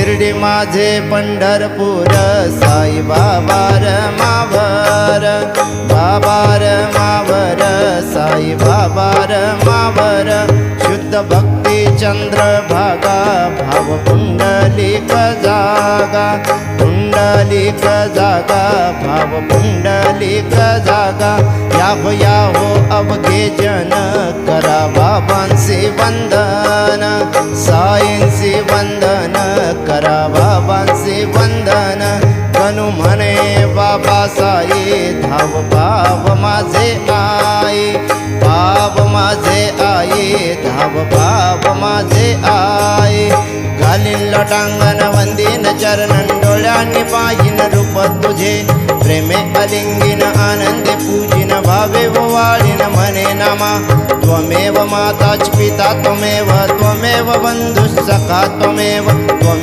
शिर्डी माझे पंढरपूर साई बाबा मावर बाबा मावर साई बाबा मावर शुद्ध भक्ती चंद्रभागा भाव पुंडलिक जागा पुंडलिक जागा भाव पुंडलिक जागा याहो अवघे जन करा बाबांचे वंदन साईंचे वंदन करा बाबांचे वंदन गणू म्हणे बाबा साई धाव भाव माझे आई भाव माझे आई धाव भाव माझे आई घालीन लटांगण वंदीन चरणन डोळ्यांनी पाहिन रूप तुझे प्रेमे अलिंगिन आनंदे पूजिन भावे वाळीन म्हणे नामा त्वमेव माता पिता त्वमेव त्वमेव बंधुः सखा त्वमेव